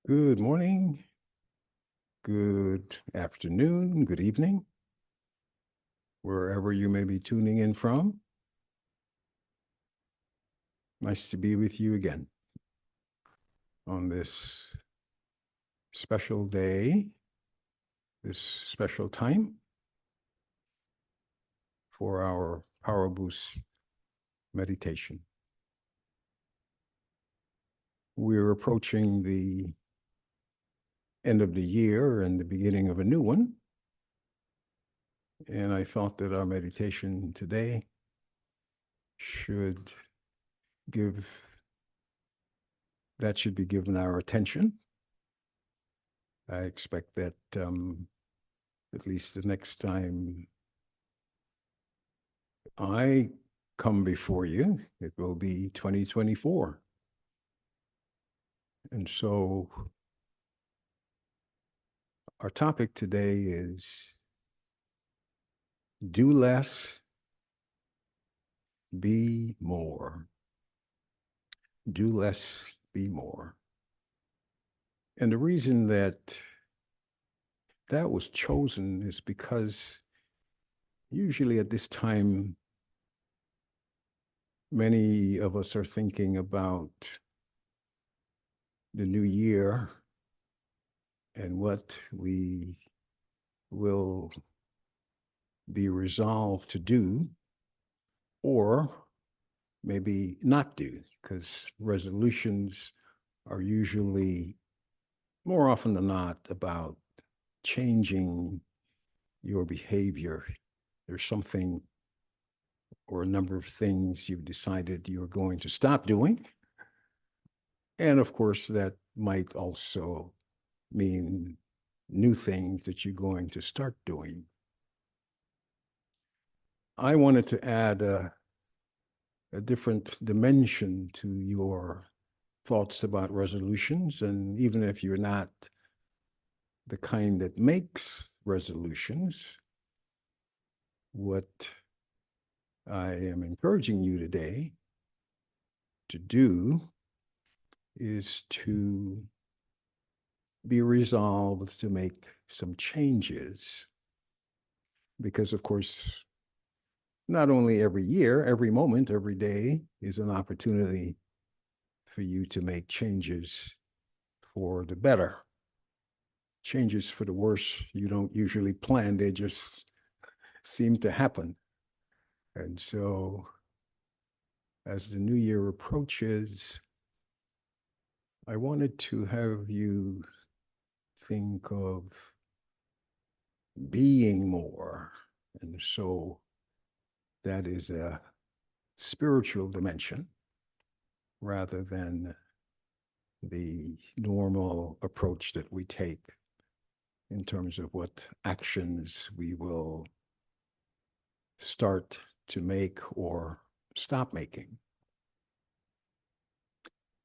Good morning, good afternoon, good evening, wherever you may be tuning in from. Nice to be with you again on this special day, this special time for our Powerboost meditation. We're approaching the end of the year and the beginning of a new one. And I thought that our meditation today should give, that should be given our attention. I expect that at least the next time I come before you, it will be 2024. And so our topic today is do less, be more. Do less, be more. And the reason that that was chosen is because usually at this time, many of us are thinking about the new year and what we will be resolved to do or maybe not do, because resolutions are usually more often than not about changing your behavior. There's something or a number of things you've decided you're going to stop doing. And of course, that might also mean new things that you're going to start doing. I wanted to add a different dimension to your thoughts about resolutions. And even if you're not the kind that makes resolutions, what I am encouraging you today to do is to be resolved to make some changes. Because, of course, not only every year, every moment, every day is an opportunity for you to make changes for the better. Changes for the worse, you don't usually plan, they just seem to happen. And so, as the new year approaches, I wanted to have you think of being more. And so, that is a spiritual dimension rather than the normal approach that we take in terms of what actions we will start to make or stop making.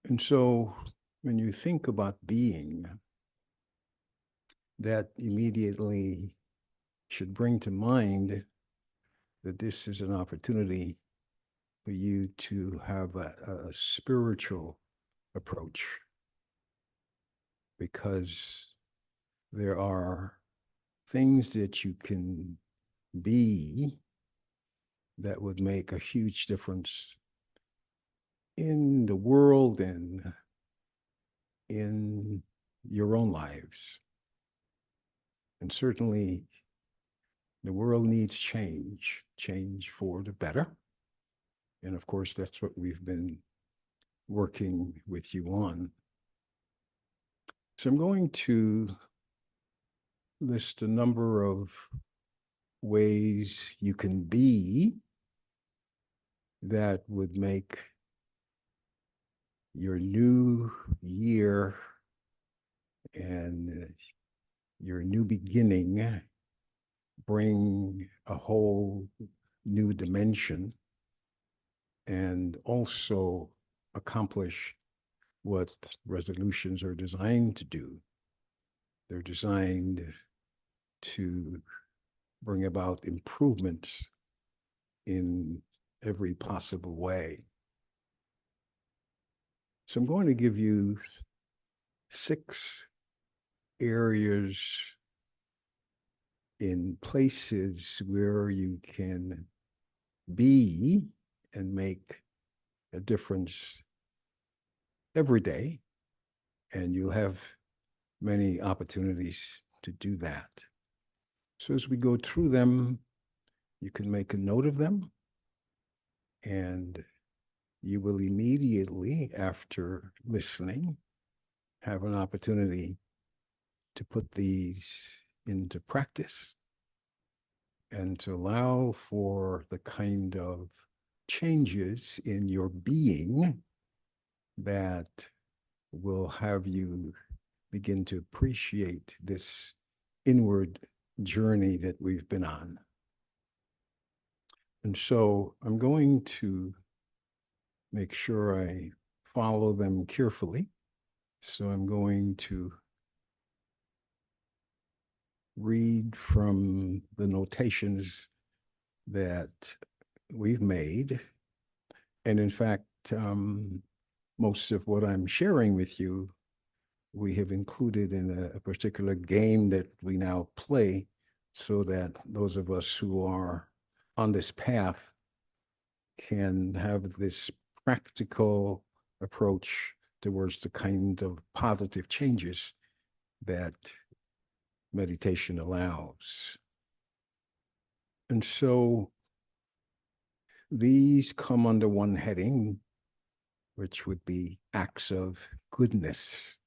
And so when you think about being, that immediately should bring to mind that this is an opportunity for you to have a spiritual approach, because there are things that you can be that would make a huge difference in the world and in your own lives. And certainly the world needs change, change for the better. And of course, that's what we've been working with you on. So I'm going to list a number of ways you can be that would make your new year and your new beginning bring a whole new dimension and also accomplish what resolutions are designed to do. They're designed to bring about improvements in every possible way. So I'm going to give you 6 areas in places where you can be and make a difference every day, and you'll have many opportunities to do that. So as we go through them, you can make a note of them, and you will immediately, after listening, have an opportunity to put these into practice and to allow for the kind of changes in your being that will have you begin to appreciate this inward journey that we've been on. And so I'm going to make sure I follow them carefully. So I'm going to read from the notations that we've made. And in fact, most of what I'm sharing with you, we have included in a particular game that we now play, so that those of us who are on this path can have this practical approach towards the kind of positive changes that meditation allows. And so these come under one heading, which would be acts of goodness.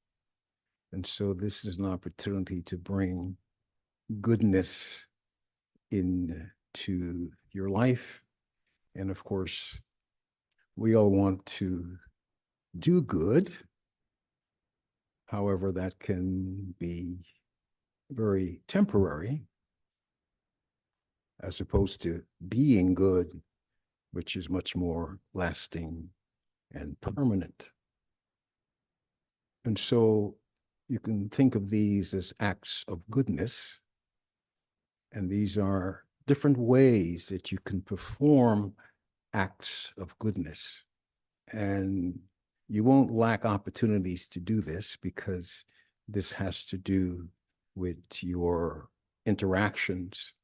And so this is an opportunity to bring goodness into your life. And of course, we all want to do good. However, that can be very temporary, as opposed to being good, which is much more lasting and permanent. And so you can think of these as acts of goodness. And these are different ways that you can perform acts of goodness. And you won't lack opportunities to do this, because this has to do with your interactions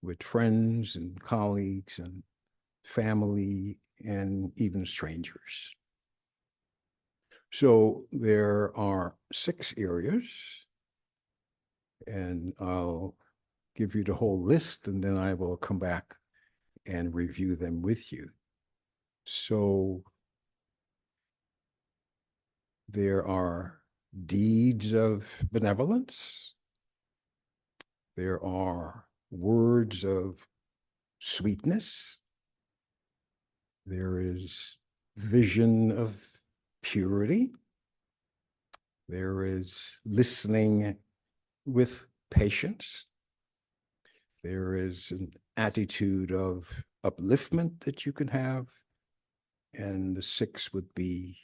with friends and colleagues and family and even strangers. So there are 6 areas, and I'll give you the whole list, and then I will come back and review them with you. So there are deeds of benevolence. There are words of sweetness. There is vision of purity. There is listening with patience. There is an attitude of upliftment that you can have. And the 6 would be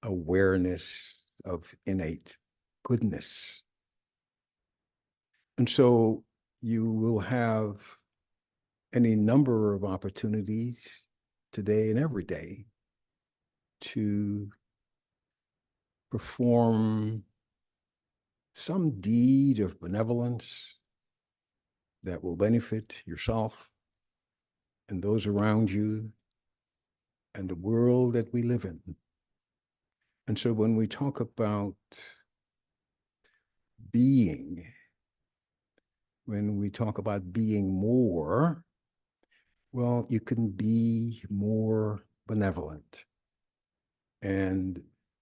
awareness of innate goodness. And so you will have any number of opportunities today and every day to perform some deed of benevolence that will benefit yourself and those around you and the world that we live in. And so when we talk about being, when we talk about being more, well, you can be more benevolent. And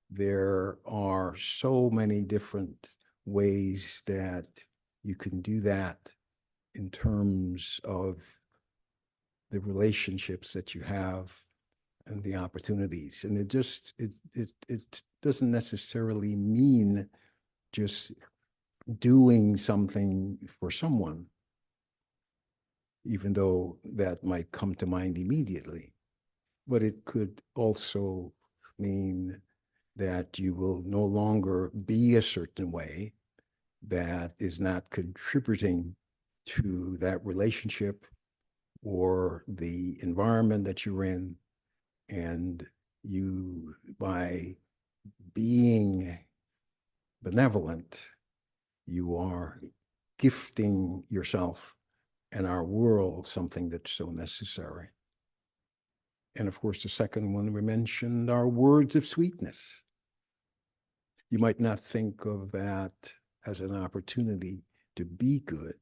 there are so many different ways that you can do that in terms of the relationships that you have and the opportunities. And it doesn't necessarily mean just doing something for someone, even though that might come to mind immediately. But it could also mean that you will no longer be a certain way that is not contributing to that relationship or the environment that you're in. And you, by being benevolent, you are gifting yourself and our world something that's so necessary. And of course, the second one we mentioned are words of sweetness. You might not think of that as an opportunity to be good,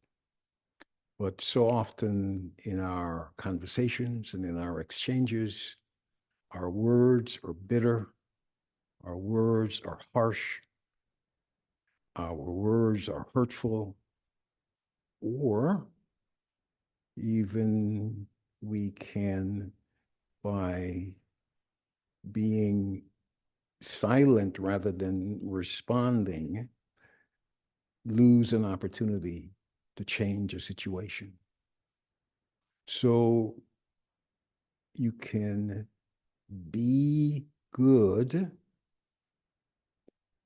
but so often in our conversations and in our exchanges, our words are bitter, our words are harsh, our words are hurtful, or even we can, by being silent rather than responding, lose an opportunity to change a situation. So you can be good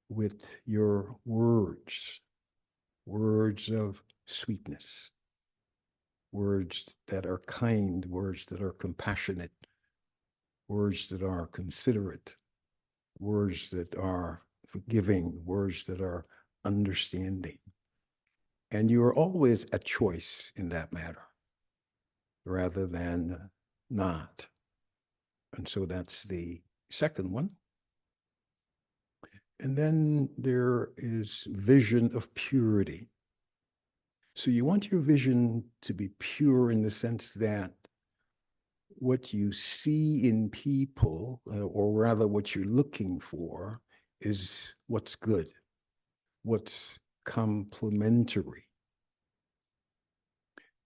with your words, words of sweetness, words that are kind, words that are compassionate, words that are considerate, words that are forgiving, words that are understanding. And you are always a choice in that matter rather than not. And so that's the second one. And then there is vision of purity. So you want your vision to be pure in the sense that what you see in people, or rather what you're looking for, is what's good, what's complementary.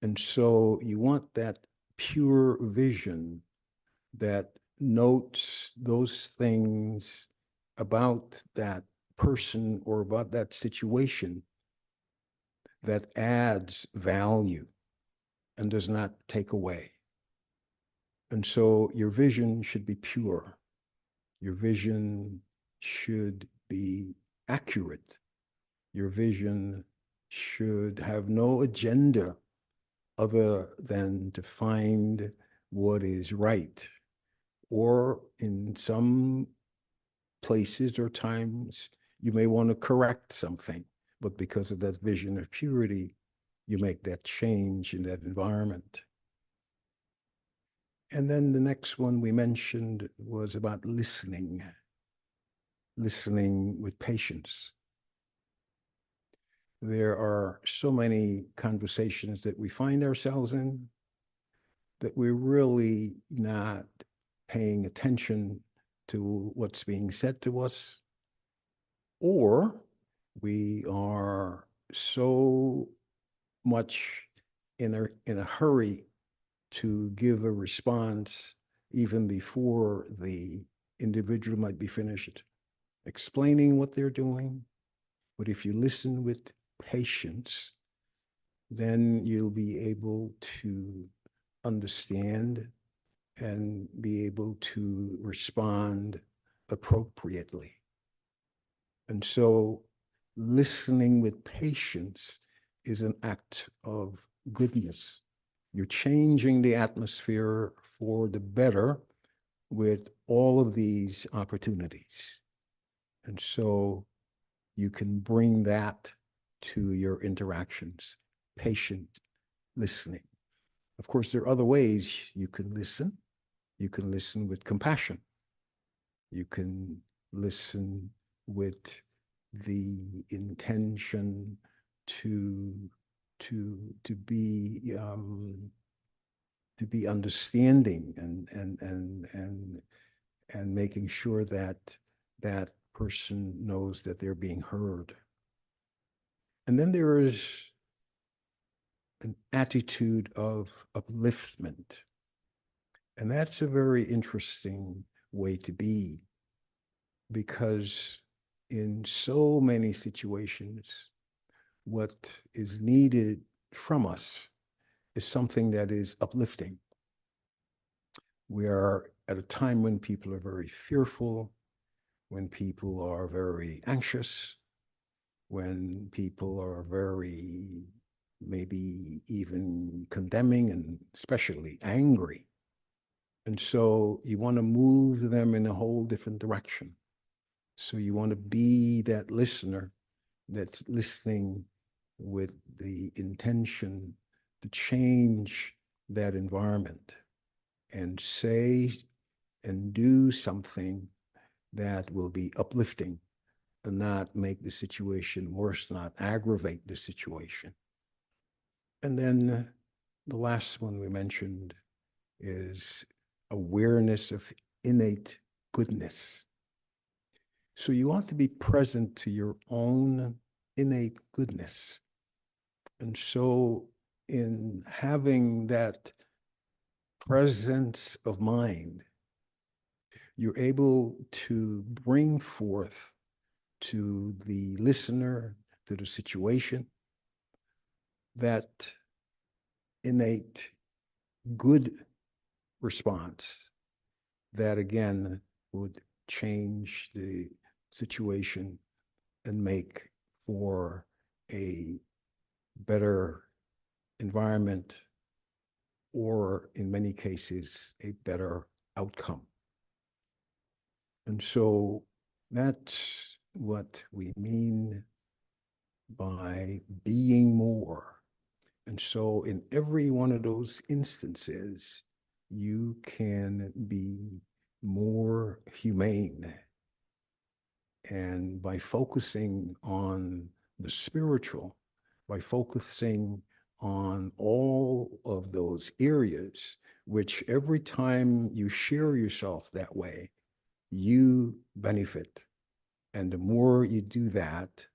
And so you want that pure vision that notes those things about that person or about that situation that adds value and does not take away. And so your vision should be pure. Your vision should be accurate. Your vision should have no agenda other than to find what is right. Or in some places or times, you may want to correct something, but because of that vision of purity, you make that change in that environment. And then the next one we mentioned was about listening, listening with patience. There are so many conversations that we find ourselves in that we're really not paying attention to what's being said to us, or we are so much in a hurry to give a response even before the individual might be finished explaining what they're doing. But if you listen with patience, then you'll be able to understand and be able to respond appropriately. And so listening with patience is an act of goodness. You're changing the atmosphere for the better with all of these opportunities. And so you can bring that to your interactions, patient listening. Of course, there are other ways you can listen. You can listen with compassion. You can listen with the intention to be understanding and making sure that that person knows that they're being heard. And then there is an attitude of upliftment. And that's a very interesting way to be, because in so many situations, what is needed from us is something that is uplifting. We are at a time when people are very fearful, when people are very anxious, when people are very maybe even condemning and especially angry. And so you want to move them in a whole different direction. So you want to be that listener that's listening with the intention to change that environment and say and do something that will be uplifting and not make the situation worse, not aggravate the situation. And then the last one we mentioned is awareness of innate goodness. So you want to be present to your own innate goodness. And so in having that presence of mind, you're able to bring forth to the listener, to the situation, that innate good response that again would change the situation and make for a better environment, or in many cases, a better outcome. And so that's what we mean by being more. And so in every one of those instances, you can be more humane. And by focusing on the spiritual, by focusing on all of those areas, which every time you share yourself that way, you benefit. And the more you do that,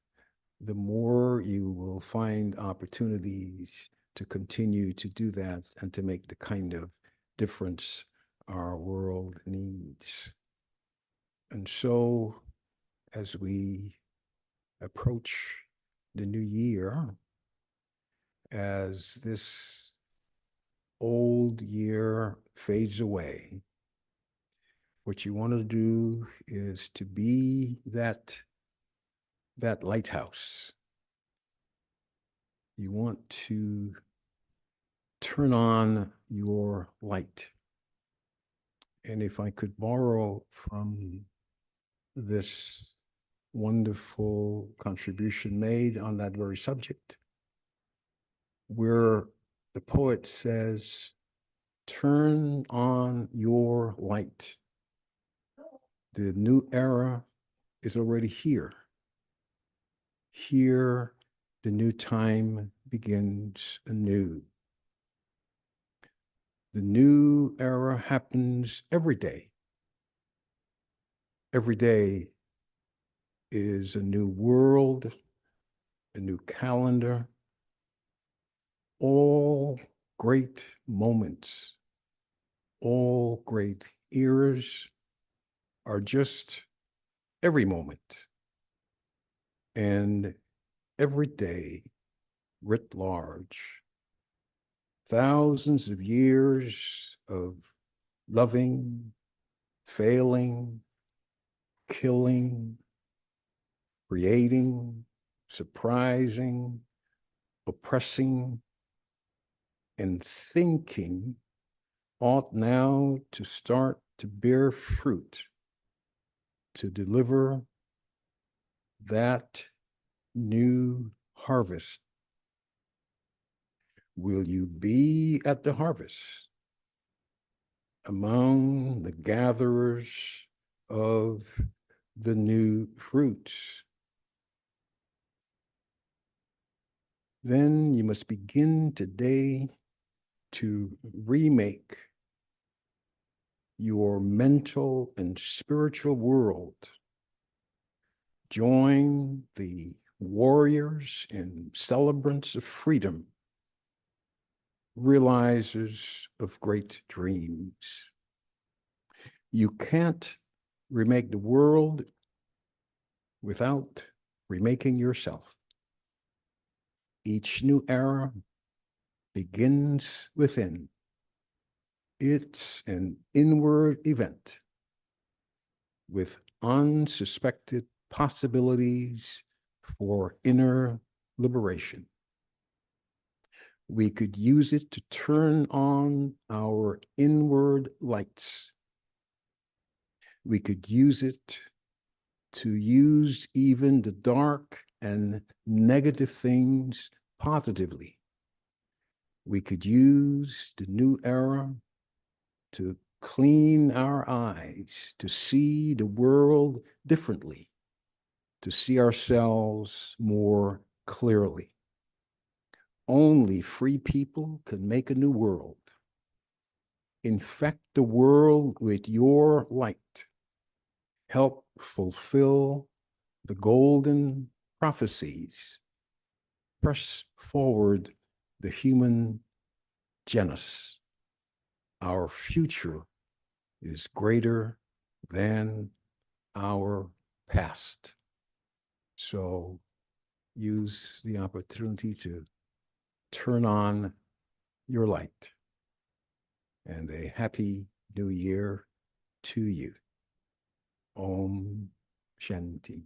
the more you will find opportunities to continue to do that and to make the kind of difference our world needs. And so, as we approach the new year, as this old year fades away, what you want to do is to be that lighthouse. You want to turn on your light. And if I could borrow from this wonderful contribution made on that very subject, where the poet says, turn on your light. The new era is already here. Here, the new time begins anew. The new era happens every day. Every day is a new world, a new calendar. All great moments, all great eras are just every moment. And every day, writ large, thousands of years of loving, failing, killing, creating, surprising, oppressing, and thinking ought now to start to bear fruit, to deliver that new harvest. Will you be at the harvest among the gatherers of the new fruits? Then you must begin today to remake your mental and spiritual world. Join the warriors and celebrants of freedom, realizers of great dreams. You can't remake the world without remaking yourself. Each new era begins within. It's an inward event with unsuspected possibilities for inner liberation. We could use it to turn on our inward lights. We could use it to use even the dark and negative things positively. We could use the new era to clean our eyes, to see the world differently, to see ourselves more clearly. Only free people can make a new world. Infect the world with your light. Help fulfill the golden prophecies. Press forward the human genus. Our future is greater than our past. So use the opportunity to turn on your light. And a happy new year to you. Om Shanti.